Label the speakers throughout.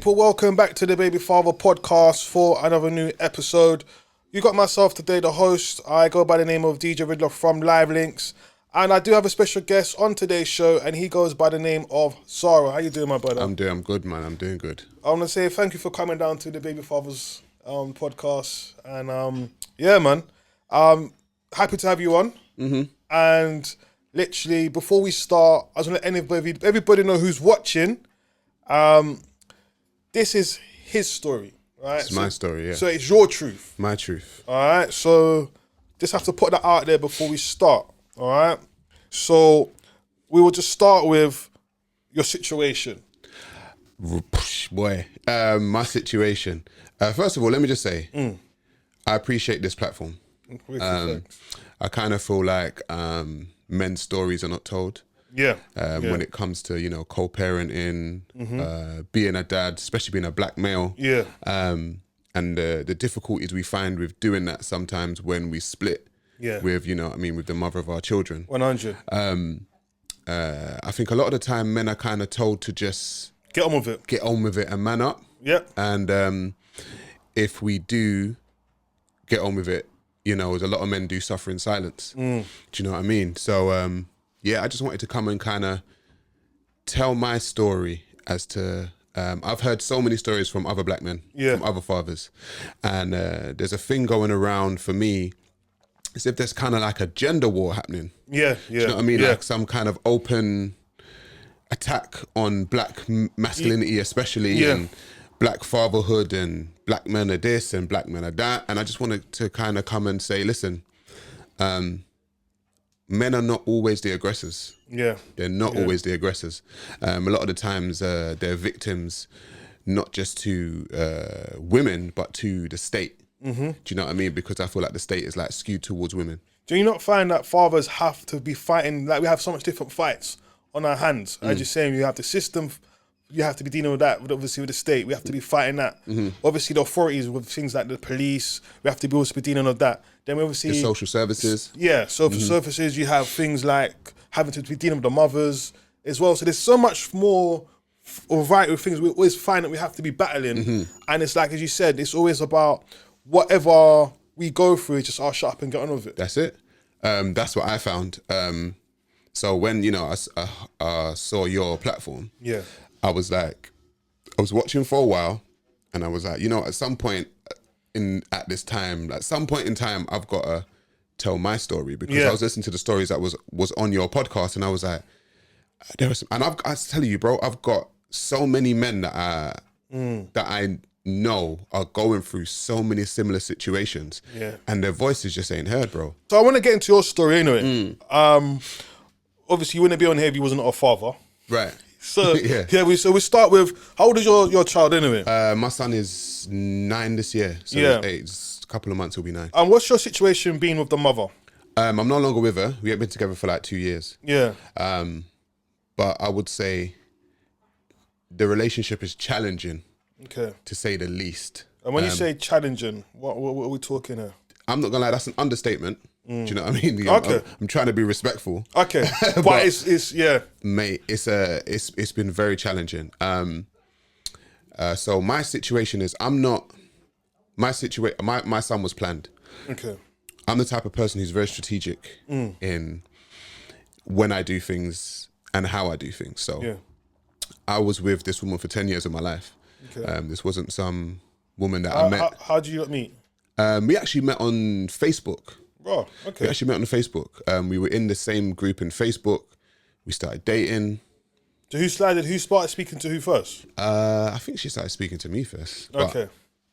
Speaker 1: people, welcome back to the Baby Father podcast for another new episode. You got myself today, the host. I go by the name of DJ Ridler from Live Links, and I do have a special guest on today's show, and he goes by the name of Sarah. How you doing, my brother?
Speaker 2: I'm good, man. I'm doing good.
Speaker 1: I want to say thank you for coming down to the Baby Fathers podcast, and yeah, man, happy to have you on. Mm-hmm. And literally, before we start, I just want to let everybody know who's watching. This is his story, right?
Speaker 2: It's my story, yeah.
Speaker 1: So it's your truth.
Speaker 2: My truth.
Speaker 1: All right. So just have to put that out there before we start. All right. So we will just start with your situation.
Speaker 2: Boy, my situation. First of all, let me just say, I appreciate this platform. I kind of feel like men's stories are not told.
Speaker 1: Yeah.
Speaker 2: When it comes to, co-parenting, being a dad, especially being a black male.
Speaker 1: Yeah.
Speaker 2: And the difficulties we find with doing that sometimes when we split with, with the mother of our children.
Speaker 1: 100.
Speaker 2: I think a lot of the time men are kind of told to just
Speaker 1: Get on with it
Speaker 2: and man up.
Speaker 1: Yep.
Speaker 2: And if we do get on with it, a lot of men do suffer in silence. Do you know what I mean? So, I just wanted to come and kind of tell my story as to, I've heard so many stories from other black men, from other fathers. And there's a thing going around for me, as if there's kind of like a gender war happening.
Speaker 1: Yeah.
Speaker 2: Do you know what I mean?
Speaker 1: Yeah.
Speaker 2: Like some kind of open attack on black masculinity, especially, and black fatherhood, and black men are this and black men are that. And I just wanted to kind of come and say, listen, men are not always the aggressors.
Speaker 1: Yeah.
Speaker 2: They're not always the aggressors. A lot of the times they're victims, not just to women, but to the state. Mm-hmm. Do you know what I mean? Because I feel like the state is like skewed towards women.
Speaker 1: Do you not find that fathers have to be fighting, like we have so much different fights on our hands? As you're saying, you have the system, you have to be dealing with that, obviously with the state, we have to be fighting that. Mm-hmm. Obviously the authorities with things like the police, we have to be also be dealing with that. Then we obviously...
Speaker 2: The social services.
Speaker 1: Yeah, social services, you have things like having to be dealing with the mothers as well. So there's so much more variety of things we always find that we have to be battling. Mm-hmm. And it's like, as you said, it's always about whatever we go through, just shut up and get on with it.
Speaker 2: That's it. That's what I found. So when, I saw your platform, I was watching for a while, and I was like, at some point at this time, at some point in time, I've got to tell my story, because I was listening to the stories that was on your podcast, and I was like, I tell you, bro, I've got so many men that I know are going through so many similar situations, and their voices just ain't heard, bro.
Speaker 1: So I want to get into your story anyway. Obviously, you wouldn't be on here if you wasn't a father.
Speaker 2: Right.
Speaker 1: So we start with, how old is your child anyway?
Speaker 2: My son is 9 this year, so he's 8. It's a couple of months he'll be 9.
Speaker 1: And what's your situation been with the mother?
Speaker 2: I'm no longer with her. We have been together for like 2 years.
Speaker 1: Yeah.
Speaker 2: But I would say the relationship is challenging.
Speaker 1: Okay.
Speaker 2: To say the least.
Speaker 1: And when you say challenging, what are we talking here?
Speaker 2: I'm not gonna lie, that's an understatement. Do you know what I mean?
Speaker 1: Okay.
Speaker 2: I'm trying to be respectful.
Speaker 1: Okay. But it's
Speaker 2: mate, it's been very challenging. So my situation is, my son was planned.
Speaker 1: Okay.
Speaker 2: I'm the type of person who's very strategic in when I do things and how I do things. So I was with this woman for 10 years of my life. Okay. This wasn't some woman that I met.
Speaker 1: How did you meet?
Speaker 2: We actually met on Facebook.
Speaker 1: Oh, okay.
Speaker 2: We actually met on Facebook. We were in the same group in Facebook. We started dating.
Speaker 1: So who started speaking to who first?
Speaker 2: I think she started speaking to me first.
Speaker 1: Okay.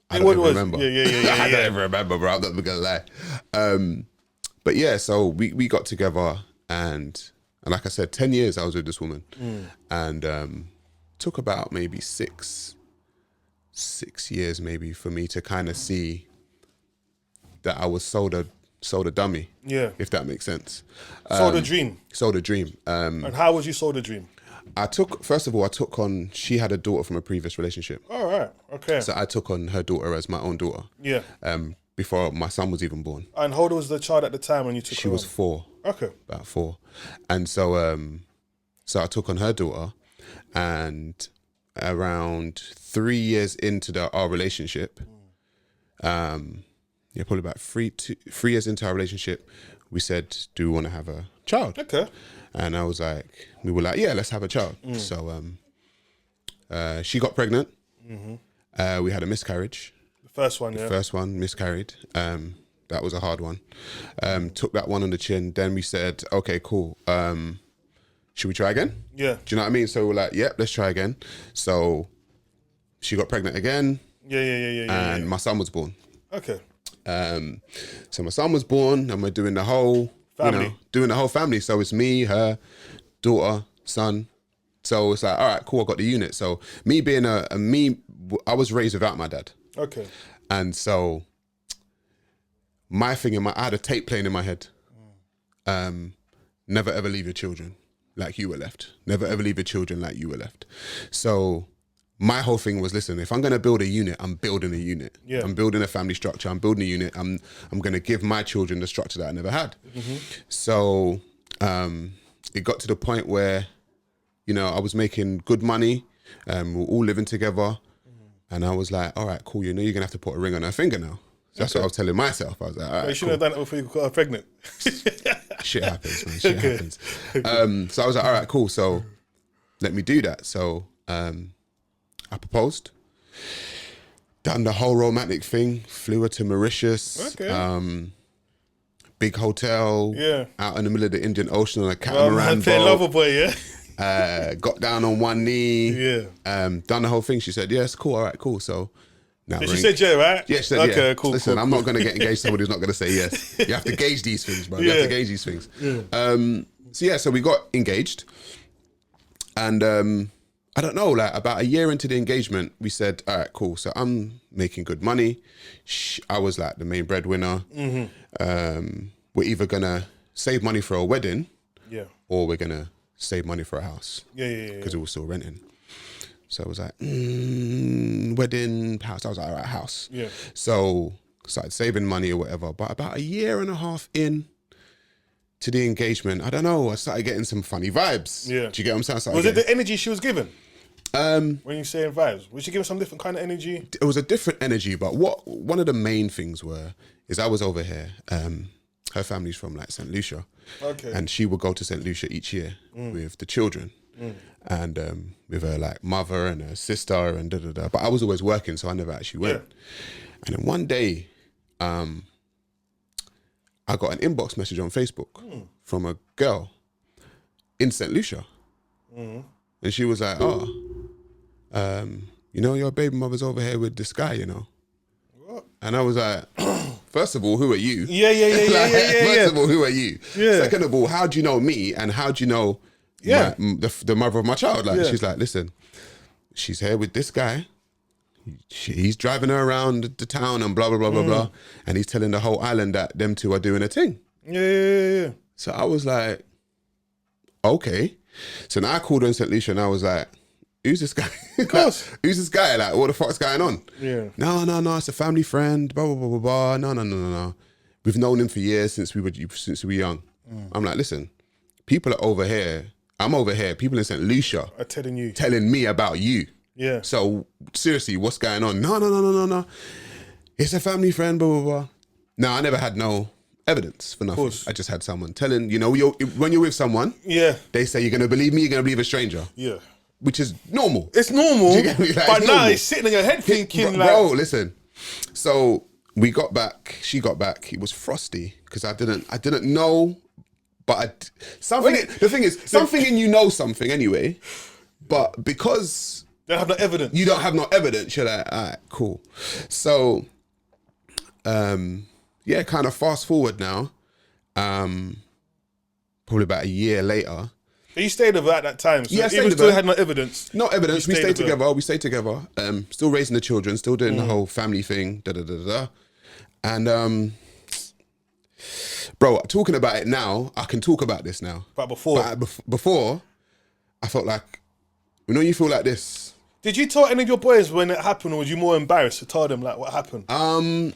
Speaker 2: I don't even remember.
Speaker 1: Yeah.
Speaker 2: I don't even remember, bro. I'm not gonna lie. But yeah, so we got together, and like I said, 10 years I was with this woman, and took about maybe six years maybe for me to kind of see that I was sold a dummy. Yeah. If that makes sense.
Speaker 1: Sold a dream.
Speaker 2: Sold a dream.
Speaker 1: And how was you sold a dream?
Speaker 2: She had a daughter from a previous relationship.
Speaker 1: All right. Okay.
Speaker 2: So I took on her daughter as my own daughter.
Speaker 1: Yeah.
Speaker 2: Before my son was even born.
Speaker 1: And how old was the child at the time when you took her on?
Speaker 2: She was 4.
Speaker 1: Okay.
Speaker 2: About 4. And so I took on her daughter, and around 3 years into our relationship. Probably about 3 years into our relationship, we said, do we want to have a child?
Speaker 1: Okay.
Speaker 2: And we were like, yeah, let's have a child. So she got pregnant. We had a miscarriage.
Speaker 1: The first one, yeah.
Speaker 2: The first one miscarried. That was a hard one. Took that one on the chin. Then we said, okay, cool. Should we try again?
Speaker 1: Yeah.
Speaker 2: Do you know what I mean? So we're like, yep, let's try again. So she got pregnant again.
Speaker 1: Yeah.
Speaker 2: And my son was born.
Speaker 1: Okay.
Speaker 2: So my son was born, and we're doing the whole
Speaker 1: family.
Speaker 2: Doing the whole family. So it's me, her, daughter, son. So it's like, all right, cool, I got the unit. So me being I was raised without my dad.
Speaker 1: Okay.
Speaker 2: And so my thing I had a tape playing in my head. Never ever leave your children like you were left. Never ever leave your children like you were left. So my whole thing was, listen, if I'm going to build a unit, I'm building a unit.
Speaker 1: Yeah.
Speaker 2: I'm building a family structure. I'm building a unit. I'm going to give my children the structure that I never had. So it got to the point where, I was making good money. We were all living together. And I was like, all right, cool. You're going to have to put a ring on her finger now. So that's what I was telling myself. I was like, all right,
Speaker 1: you shouldn't have done it before you got her pregnant.
Speaker 2: Shit happens, man. Shit happens. So I was like, all right, cool. So let me do that. So I proposed, done the whole romantic thing, flew her to Mauritius, big hotel, out in the middle of the Indian Ocean on a catamaran boat.
Speaker 1: Lover boy, yeah.
Speaker 2: Got down on one knee, done the whole thing. She said, yes, cool, all right, cool. So now
Speaker 1: she said yeah, right?
Speaker 2: Yeah, she said
Speaker 1: okay,
Speaker 2: yeah.
Speaker 1: Cool.
Speaker 2: Listen,
Speaker 1: cool,
Speaker 2: I'm not going to get engaged to somebody who's not going to say yes. You have to gauge these things, bro. You have to gauge these things. Yeah. So we got engaged, and I don't know, like about a year into the engagement, we said, all right, cool. So I'm making good money. I was like the main breadwinner. We're either going to save money for a wedding or we're going to save money for a house.
Speaker 1: Yeah.
Speaker 2: Because we were still renting. So I was like, wedding, house. I was like, all right, house.
Speaker 1: Yeah.
Speaker 2: So started saving money or whatever. But about a year and a half in to the engagement, I don't know, I started getting some funny vibes. Yeah. Do you get what I'm saying?
Speaker 1: Was it the energy she was giving? When you're saying vibes, was she giving some different kind of energy?
Speaker 2: It was a different energy, but one of the main things is I was over here. Her family's from like St. Lucia. Okay. And she would go to St. Lucia each year with the children. And with her like mother and her sister and da-da-da. But I was always working, so I never actually went. And then one day, I got an inbox message on Facebook from a girl in St. Lucia. And she was like, your baby mother's over here with this guy, What? And I was like, first of all, who are you? First of all, who are you? Yeah. Second of all, how do you know me? And how do you know the mother of my child? She's like, listen, she's here with this guy. He's driving her around the town and blah, blah, blah, blah, blah. And he's telling the whole island that them two are doing a thing.
Speaker 1: Yeah.
Speaker 2: So I was like, okay. So now I called her in St. Lucia and I was like, who's this guy?
Speaker 1: Of course.
Speaker 2: Who's this guy? Like, what the fuck's going on?
Speaker 1: Yeah.
Speaker 2: No, it's a family friend, blah, blah, blah, blah, blah. No. We've known him for years since we were young. I'm like, listen, people are over here. I'm over here. People in St. Lucia
Speaker 1: are
Speaker 2: telling me about you.
Speaker 1: Yeah.
Speaker 2: So seriously, what's going on? No. It's a family friend, blah, blah, blah. No, I never had no evidence for nothing. I just had someone telling, when you're with someone, they say you're going to believe me, you're going to believe a stranger.
Speaker 1: Yeah.
Speaker 2: Which is normal.
Speaker 1: It's normal. But now it's sitting in your head thinking
Speaker 2: bro, listen. So we got back, she got back. It was frosty because I didn't know, but the thing is, something in you know something anyway, but because
Speaker 1: you don't have no evidence.
Speaker 2: You don't have no evidence. You're like, all right, cool. So, kind of fast forward now, probably about a year later.
Speaker 1: You stayed with her at that time, so even still had no evidence.
Speaker 2: No evidence. We stayed together. We stayed together. Still raising the children. Still doing the whole family thing. And bro, talking about it now, I can talk about this now.
Speaker 1: But before,
Speaker 2: I felt like, you feel like this.
Speaker 1: Did you tell any of your boys when it happened, or was you more embarrassed to tell them like what happened?
Speaker 2: I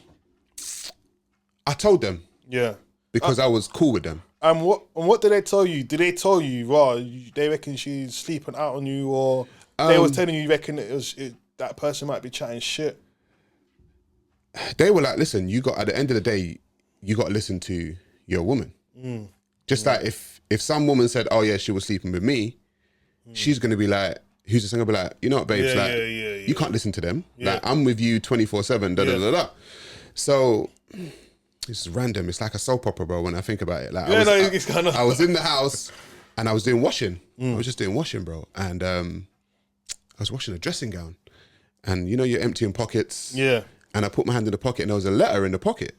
Speaker 2: told them.
Speaker 1: Yeah.
Speaker 2: Because I was cool with them.
Speaker 1: And what did they tell you? Did they tell you, they reckon she's sleeping out on you, or They was telling you reckon that person might be chatting shit.
Speaker 2: They were like, listen, you got, at the end of the day, you got to listen to your woman. Just like if some woman said, oh yeah, she was sleeping with me, she's going to be like, who's just going to be like, you know what, babes, you can't listen to them. Like, I'm with you 24/7, da-da-da-da. So it's random. It's like a soap opera, bro, when I think about it. Like,
Speaker 1: it's kind of...
Speaker 2: I was in the house and I was doing washing. I was just doing washing, bro. And I was washing a dressing gown. And you know, you're emptying pockets.
Speaker 1: Yeah.
Speaker 2: And I put my hand in the pocket and there was a letter in the pocket.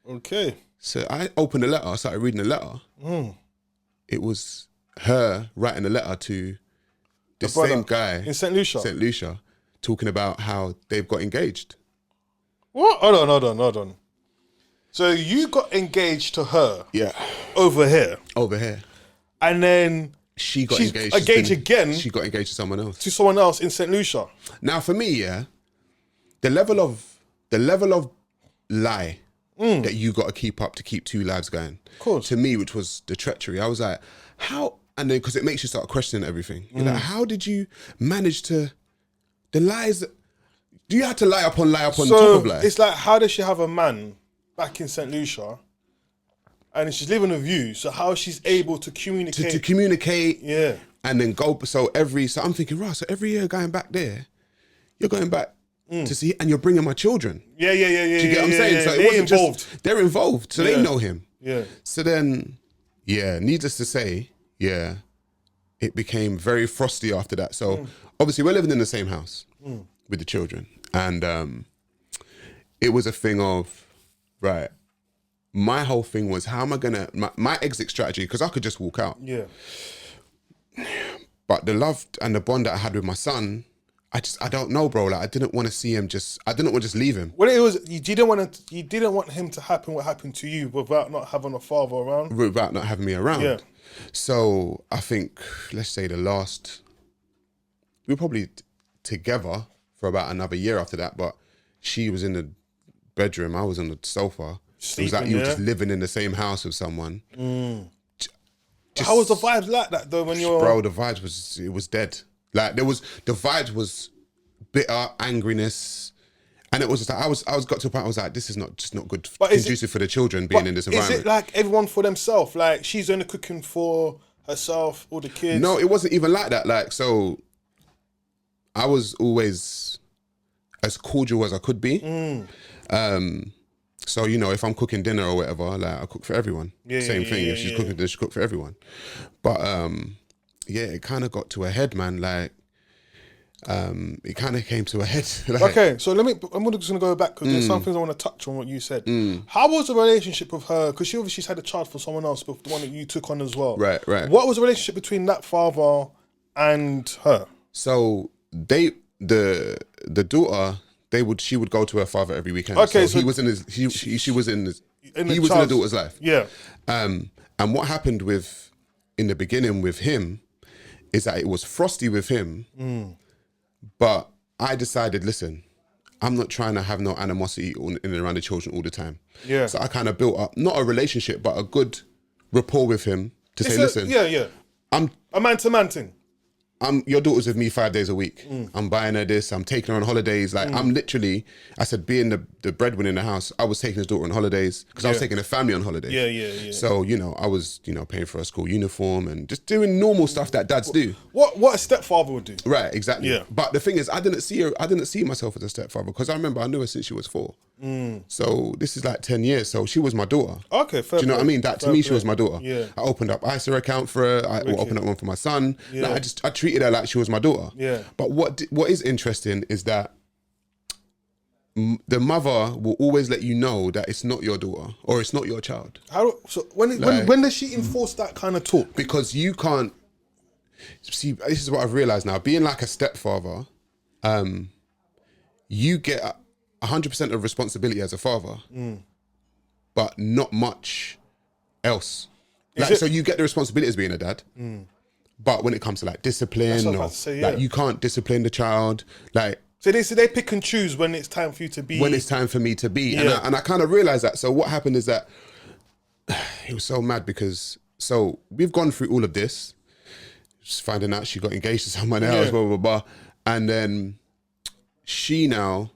Speaker 1: Okay.
Speaker 2: So I opened the letter, I started reading the letter. It was her writing a letter to the same guy
Speaker 1: in St.
Speaker 2: Lucia, talking about how they've got engaged.
Speaker 1: What? Hold on. So you got engaged to her?
Speaker 2: Yeah.
Speaker 1: Over here?
Speaker 2: Over here.
Speaker 1: And then
Speaker 2: she's engaged
Speaker 1: again.
Speaker 2: She got engaged to someone else.
Speaker 1: To someone else in St. Lucia.
Speaker 2: Now for me, yeah, the level of lie that you got to keep up to keep two lives going. Of
Speaker 1: course.
Speaker 2: To me, which was the treachery. I was like, how? And then because it makes you start questioning everything. You're like, how did you manage to? The lies. Do you have to lie upon top of lie?
Speaker 1: It's like, how does she have a man back in St. Lucia? And she's living with you, so how she's able to communicate?
Speaker 2: To communicate,
Speaker 1: yeah,
Speaker 2: and then go. So I'm thinking, right. So every year going back there, you're going back to see, and you're bringing my children.
Speaker 1: Yeah.
Speaker 2: Do you get what I'm saying?
Speaker 1: Yeah.
Speaker 2: So it wasn't involved. They're involved, so they know him.
Speaker 1: Yeah.
Speaker 2: So then, needless to say, it became very frosty after that. So obviously we're living in the same house with the children, and it was a thing of, right. My whole thing was, how am I gonna, my exit strategy, because I could just walk out. Yeah. But the love and the bond that I had with my son, I don't know, bro. Like, I didn't want to see him I didn't want to just leave him.
Speaker 1: Well, it was, you didn't want him to happen what happened to you without not having a father around.
Speaker 2: Without not having me around. Yeah. So I think, let's say we were probably together for about another year after that, but she was in the bedroom, I was on the sofa. Sleeping, it was like you were just living in the same house with someone.
Speaker 1: How was the vibes like that though when you were...
Speaker 2: Bro, the vibes it was dead. Like the vibes was bitter, angriness. And it was just like, I was got to a point, I was like, this is not good, conducive for the children being in this environment.
Speaker 1: Is it like everyone for themselves? Like she's only cooking for herself or the kids?
Speaker 2: No, it wasn't even like that. Like, so I was always as cordial as I could be. So, you know, if I'm cooking dinner or whatever, like I cook for everyone. Same thing. If she's cooking dinner, she cook for everyone. But it kind of got to a head, man. Like, it kind of came to a head. Like,
Speaker 1: okay, so I'm just gonna go back because there's some things I want to touch on what you said. How was the relationship with her? Because she obviously had a child for someone else, but the one that you took on as well.
Speaker 2: Right.
Speaker 1: What was the relationship between that father and her?
Speaker 2: So the daughter. She would go to her father every weekend.
Speaker 1: Okay,
Speaker 2: so he was in his, she was in his, he was in the daughter's life.
Speaker 1: Yeah.
Speaker 2: And what happened in the beginning with him is that it was frosty with him, but I decided, listen, I'm not trying to have no animosity in and around the children all the time. Yeah. So I kind of built up, not a relationship, but a good rapport with him to say, listen.
Speaker 1: Yeah. I'm a man-to-man thing.
Speaker 2: Your daughter's with me 5 days a week. I'm buying her this. I'm taking her on holidays. Like I'm literally, I said, being the breadwinner in the house, I was taking his daughter on holidays because I was taking the family on holidays. Yeah. So, you know, I was, you know, paying for a school uniform and just doing normal stuff that dads do.
Speaker 1: What a stepfather would do.
Speaker 2: Right, exactly.
Speaker 1: Yeah.
Speaker 2: But the thing is, I didn't see myself as a stepfather because I remember I knew her since she was 4. So this is like 10 years. So she was my daughter.
Speaker 1: Okay, fair.
Speaker 2: Do you know what I mean? That to me, she was my daughter.
Speaker 1: Yeah.
Speaker 2: I opened up ISA account for her. I opened up one for my son. Yeah. Like I treated her like she was my daughter.
Speaker 1: Yeah.
Speaker 2: But what is interesting is that the mother will always let you know that it's not your daughter or it's not your child.
Speaker 1: When does she enforce that kind of talk?
Speaker 2: Because you can't see. This is what I've realized now. Being like a stepfather, you get 100% of responsibility as a father, but not much else. Like, so you get the responsibility as being a dad, but when it comes to like discipline, you can't discipline the child. Like,
Speaker 1: so they pick and choose when it's time for you to be.
Speaker 2: When it's time for me to be, and I kind of realized that. So what happened is that it was so mad because we've gone through all of this. Just finding out she got engaged to someone else, blah, blah, blah. And then she now,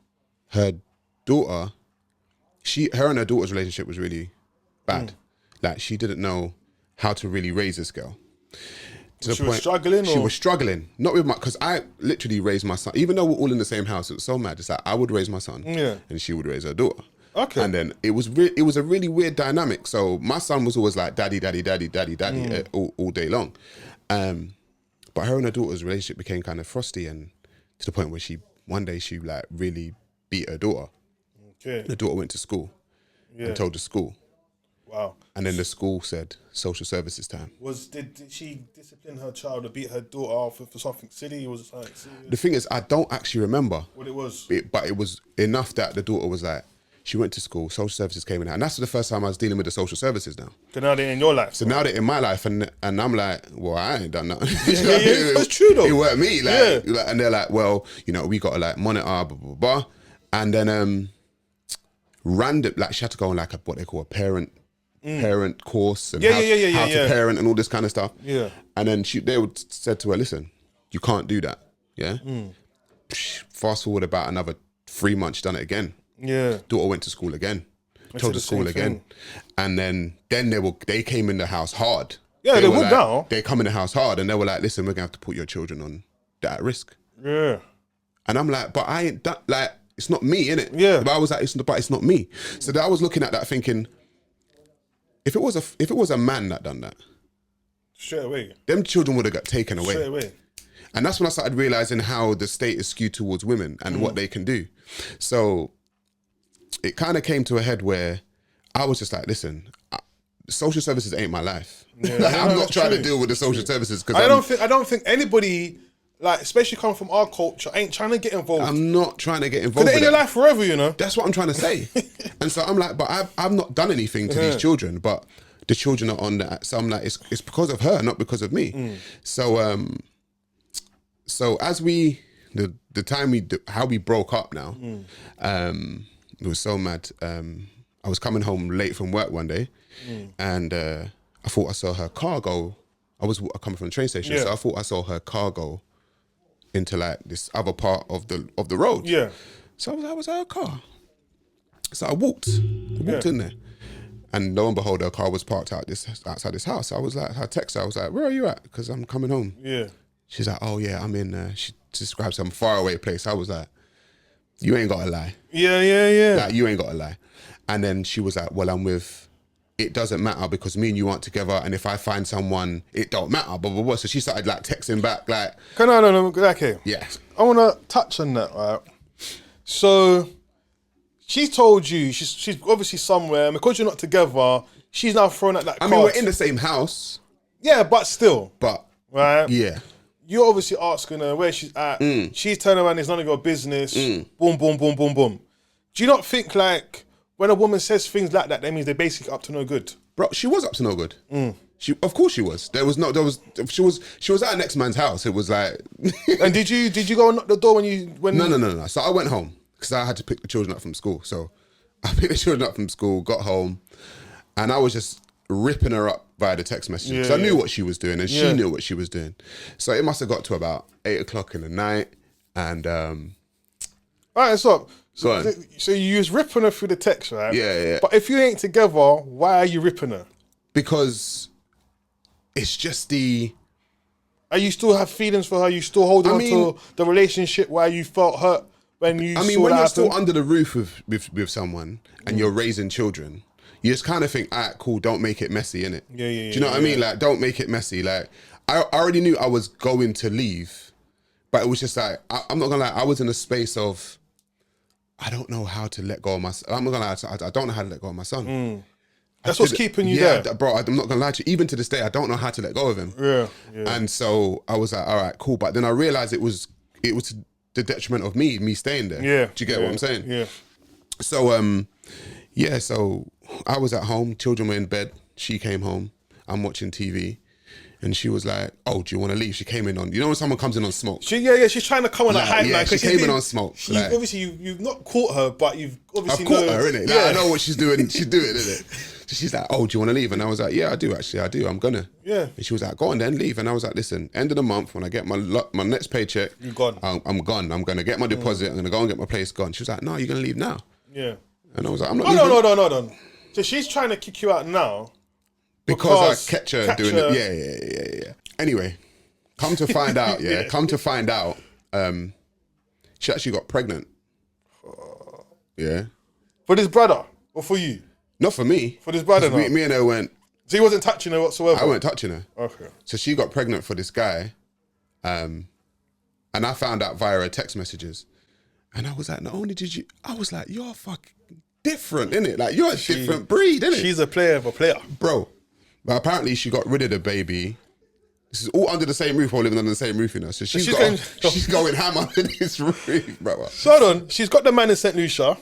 Speaker 2: her daughter, her and her daughter's relationship was really bad. Like, she didn't know how to really raise this girl.
Speaker 1: She was struggling?
Speaker 2: She was struggling. Not with because I literally raised my son, even though we're all in the same house, it was so mad. It's like, I would raise my son and she would raise her daughter.
Speaker 1: Okay.
Speaker 2: And then it was a really weird dynamic. So my son was always like, daddy, daddy, daddy, daddy, daddy, all day long. But her and her daughter's relationship became kind of frosty, and to the point where one day she like really beat her daughter. Okay. The daughter went to school and told the school. Wow. And then the school said, social services time.
Speaker 1: Did she discipline her child or beat her daughter for something silly? Or was it something serious?
Speaker 2: The thing is, I don't actually remember
Speaker 1: what it was.
Speaker 2: But it was enough that the daughter was like, she went to school, social services came in, and that's the first time I was dealing with the social services now.
Speaker 1: So now they're in your life.
Speaker 2: So now they're in my life, and I'm like, well, I ain't done nothing.
Speaker 1: That's true though.
Speaker 2: It weren't me. Like, and they're like, well, we got to like monitor, blah, blah, blah. And then random, like she had to go on like what they call a parent course and how to parent and all this kind of stuff. Yeah. And then they would said to her, listen, you can't do that. Yeah. Fast forward about another 3 months, done it again. Yeah. Daughter went to school again. Told the school again. And then they came in the house hard.
Speaker 1: Yeah, they would
Speaker 2: like,
Speaker 1: now.
Speaker 2: They come in the house hard and they were like, listen, we're gonna have to put your children on that risk. Yeah. And I'm like, but I ain't that, like, it's not me, innit? Yeah. But I was like, it's not me. So I was looking at that thinking, if it was a man that done that,
Speaker 1: straight away,
Speaker 2: them children would have got taken away.
Speaker 1: Straight away.
Speaker 2: And that's when I started realizing how the state is skewed towards women and what they can do. So it kind of came to a head where I was just like, listen, social services ain't my life. Yeah, like, I'm not trying to deal with the social services because
Speaker 1: I don't think anybody, like, especially coming from our culture, ain't trying to get involved.
Speaker 2: I'm not trying to get involved.
Speaker 1: Because they're in your life forever,
Speaker 2: That's what I'm trying to say. And so I'm like, but I've not done anything to these children, but the children are on that. So I'm like, it's because of her, not because of me. So so as how we broke up now, it was so mad. I was coming home late from work one day, and I thought I saw her car go. I was coming from the train station, so I thought I saw her car go into like this other part of the road. Yeah. So I was like, her car. So I walked in there, and lo and behold, her car was parked outside this house. I was like, I texted her, I was like, where are you at? Because I'm coming home. Yeah. She's like, oh yeah, I'm in. She described some faraway place. I was like, you ain't gotta lie. Yeah. Like, you ain't gotta lie. And then she was like, well, I'm with, it doesn't matter because me and you aren't together, and if I find someone, it don't matter, blah, blah, blah. So she started like texting back like...
Speaker 1: No, okay.
Speaker 2: Yeah.
Speaker 1: I want to touch on that, right? So she told you, she's obviously somewhere, and because you're not together, she's now throwing out that card.
Speaker 2: I mean, we're in the same house.
Speaker 1: Yeah, but still.
Speaker 2: But...
Speaker 1: Right?
Speaker 2: Yeah.
Speaker 1: You're obviously asking her where she's at. She's turning around, it's none of your business. Boom, boom, boom, boom, boom. Do you not think like when a woman says things like that means they're basically up to no good?
Speaker 2: Bro, she was up to no good. Of course she was. She was at her next man's house. It was like...
Speaker 1: And did you go and knock the door when
Speaker 2: No. So I went home because I had to pick the children up from school. So I picked the children up from school, got home, and I was just ripping her up via the text message because I knew what she was doing and she knew what she was doing. So it must have got to about 8 o'clock in the night, and
Speaker 1: all right, so you was ripping her through the text, right?
Speaker 2: Yeah.
Speaker 1: But if you ain't together, why are you ripping her?
Speaker 2: Because it's just
Speaker 1: Are you still have feelings for her? You still holding on to the relationship where you felt hurt when you?
Speaker 2: I mean, when you're still under the roof with someone and you're raising children, you just kind of think, all right, cool, don't make it messy, innit?
Speaker 1: Yeah.
Speaker 2: Do you know what I mean? Like, don't make it messy. Like, I already knew I was going to leave, but it was just like, I'm not gonna lie, I was in a space of, I don't know how to let go of my son. I'm not gonna lie, I don't know how to let go of my son.
Speaker 1: That's what's keeping you there.
Speaker 2: Bro, I'm not gonna lie to you, even to this day, I don't know how to let go of him. Yeah. And so I was like, all right, cool. But then I realized it was the detriment of me staying there. Yeah. Do you get what I'm saying?
Speaker 1: Yeah.
Speaker 2: So, so I was at home, children were in bed, she came home, I'm watching TV, and she was like, oh, do you want to leave? She came in on, you know when someone comes in on smoke?
Speaker 1: She's trying to come on a high line.
Speaker 2: Yeah, she came in on smoke.
Speaker 1: Obviously, you've not caught her, but you've obviously
Speaker 2: I've caught her, innit? Like, I know what she's doing, she's doing, innit? So she's like, oh, do you want to leave? And I was like, yeah, I do actually. I do. I'm gonna.
Speaker 1: Yeah.
Speaker 2: And she was like, go on then, leave. And I was like, listen, end of the month when I get my next paycheck,
Speaker 1: you're gone.
Speaker 2: I'm gone. I'm gonna get my deposit. I'm gonna go and get my place gone. She was like, no, you're gonna leave now.
Speaker 1: Yeah.
Speaker 2: And I was like, I'm not leaving.
Speaker 1: No. So she's trying to kick you out now
Speaker 2: because I catch her doing it. Yeah. Anyway, come to find out, she actually got pregnant. Yeah.
Speaker 1: For this brother or for you?
Speaker 2: Not for me.
Speaker 1: For this brother, no?
Speaker 2: Me and her went.
Speaker 1: So he wasn't touching her whatsoever?
Speaker 2: I wasn't touching her.
Speaker 1: Okay.
Speaker 2: So she got pregnant for this guy, and I found out via her text messages. And I was like, not only did you, I was like, you're fucking different, innit? Like, you're a different breed, innit?
Speaker 1: She's a player of a player.
Speaker 2: Bro. But apparently she got rid of the baby. This is all under the same roof or living under the same roof, you know. So she's going ham under this roof, brother.
Speaker 1: So hold on. She's got the man in St. Lucia.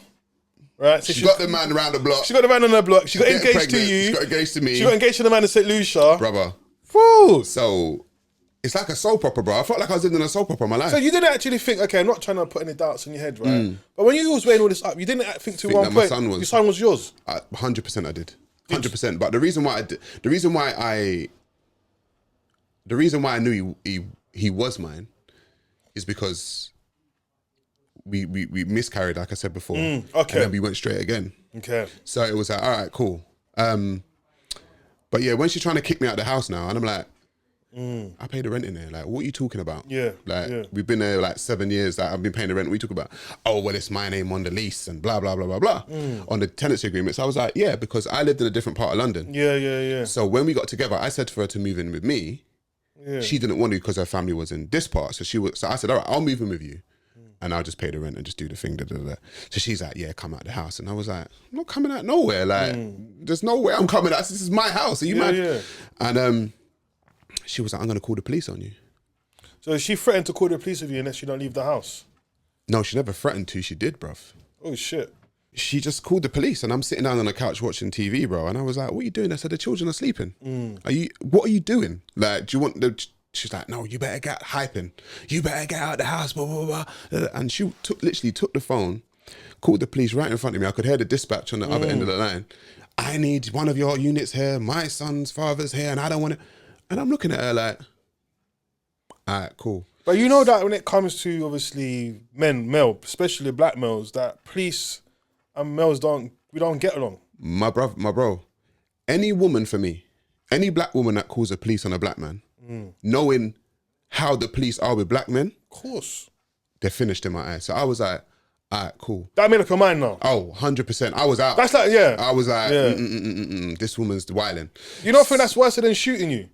Speaker 1: Right, so
Speaker 2: she's got the man around the block.
Speaker 1: She got the man on her block. She got engaged
Speaker 2: pregnant.
Speaker 1: to you.
Speaker 2: She got engaged to me.
Speaker 1: She got engaged to the man in St. Lucia.
Speaker 2: Brother.
Speaker 1: Woo.
Speaker 2: So it's like a soap opera, bro. I felt like I was living in a soap opera in my life.
Speaker 1: So you didn't actually think, okay, I'm not trying to put any doubts in your head, right? But when you was weighing all this up, you didn't think to one point, your son was yours.
Speaker 2: 100% I did. 100%. But the reason why I knew he was mine is because we miscarried, like I said before.
Speaker 1: Okay.
Speaker 2: And then we went straight again.
Speaker 1: Okay.
Speaker 2: So it was like, all right, cool. But yeah, when she's trying to kick me out of the house now, and I'm like, I pay the rent in there. Like, what are you talking about?
Speaker 1: Yeah.
Speaker 2: Like, we've been there like 7 years. Like, I've been paying the rent. What are you talking about? Oh, well, it's my name on the lease and blah, blah, blah, blah, blah. On the tenancy agreement. So I was like, yeah, because I lived in a different part of London.
Speaker 1: Yeah.
Speaker 2: So when we got together, I said for her to move in with me. Yeah. She didn't want to because her family was in this part. So I said, all right, I'll move in with you. And I'll just pay the rent and just do the thing. So she's like, yeah, come out the house. And I was like, I'm not coming out nowhere. Like, there's no way I'm coming out. This is my house. Are you mad?
Speaker 1: Yeah.
Speaker 2: And she was like, I'm going to call the police on you.
Speaker 1: So she threatened to call the police on you unless you don't leave the house?
Speaker 2: No, she never threatened to. She did, bruv.
Speaker 1: Oh, shit.
Speaker 2: She just called the police and I'm sitting down on the couch watching TV, bro. And I was like, what are you doing? I said, the children are sleeping. What are you doing? Like, do you want the... She's like, no, you better get hyping. You better get out of the house, blah, blah, blah. And she literally took the phone, called the police right in front of me. I could hear the dispatch on the other end of the line. I need one of your units here. My son's father's here and I don't want to... And I'm looking at her like, all right, cool.
Speaker 1: But you know that when it comes to, obviously, male, especially black males, that police and males we don't get along.
Speaker 2: My bro, any woman for me, any black woman that calls the police on a black man, knowing how the police are with black men,
Speaker 1: of course,
Speaker 2: they're finished in my eyes. So I was like, all right, cool.
Speaker 1: That made up your mind now?
Speaker 2: Oh, 100%. I was out.
Speaker 1: That's like, yeah.
Speaker 2: I was like, this woman's wilding.
Speaker 1: You don't think that's worse than shooting you?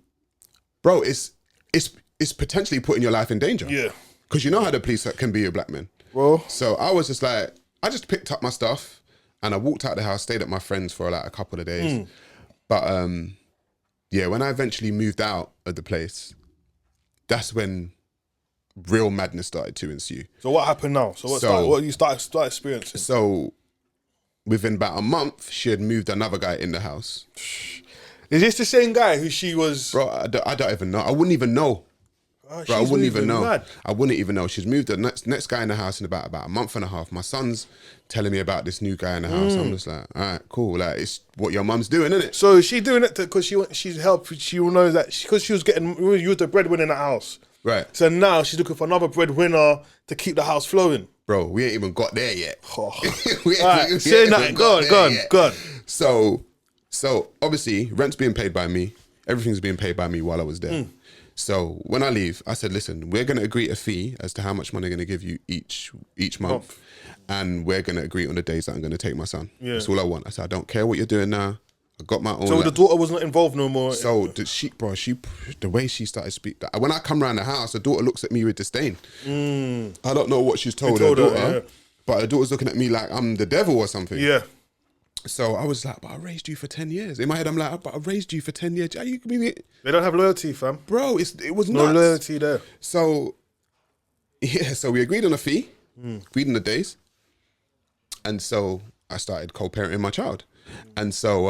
Speaker 2: Bro, it's potentially putting your life in danger.
Speaker 1: Yeah.
Speaker 2: Because you know how the police can be with black men.
Speaker 1: Well.
Speaker 2: So I was just like, I just picked up my stuff and I walked out of the house, stayed at my friend's for like a couple of days. But yeah, when I eventually moved out of the place, that's when real madness started to ensue.
Speaker 1: So what happened now? So what you start experiencing?
Speaker 2: So within about a month, she had moved another guy in the house.
Speaker 1: Is this the same guy who she was...
Speaker 2: Bro, I don't even know. I wouldn't even know. Bro, I wouldn't even know.
Speaker 1: Mad.
Speaker 2: I wouldn't even know. She's moved the next guy in the house in about a month and a half. My son's telling me about this new guy in the house. I'm just like, all right, cool. Like, it's what your mum's doing, isn't it?
Speaker 1: So is she doing it because she's helped? She will know that because she was you was the breadwinner in the house,
Speaker 2: right?
Speaker 1: So now she's looking for another breadwinner to keep the house flowing.
Speaker 2: Bro, we ain't even got there yet.
Speaker 1: Go on.
Speaker 2: So obviously, rent's being paid by me. Everything's being paid by me while I was there. So when I leave, I said, listen, we're going to agree a fee as to how much money I'm going to give you each month. And we're going to agree on the days that I'm going to take my son. Yeah. That's all I want. I said, I don't care what you're doing now. I got my own.
Speaker 1: So the daughter was not involved no more?
Speaker 2: So the way she started speaking, when I come around the house, the daughter looks at me with disdain. I don't know what she's told her daughter, but her daughter's looking at me like I'm the devil or something.
Speaker 1: Yeah.
Speaker 2: So I was like, but I raised you for 10 years. In my head, I'm like, but I raised you for 10 years. They
Speaker 1: don't have loyalty, fam.
Speaker 2: Bro, it was
Speaker 1: no
Speaker 2: nuts.
Speaker 1: loyalty there.
Speaker 2: So, yeah, so we agreed on a fee, agreed on the days. And so I started co-parenting my child. And so...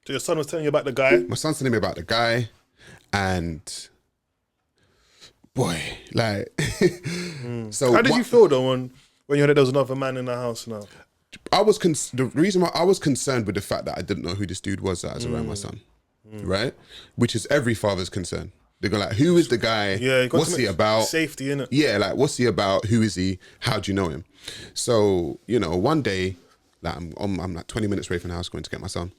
Speaker 1: so your son was telling you about the guy?
Speaker 2: My son's telling me about the guy. And... boy, like...
Speaker 1: So how did you feel, though, when you heard that there was another man in the house now?
Speaker 2: the reason why I was concerned with the fact that I didn't know who this dude was that was around my son, right? Which is every father's concern. They go like, who is the guy?
Speaker 1: Yeah,
Speaker 2: what's he about?
Speaker 1: Safety, innit?
Speaker 2: Yeah, like what's he about? Who is he? How do you know him? So, you know, one day, like I'm like 20 minutes away from the house going to get my son.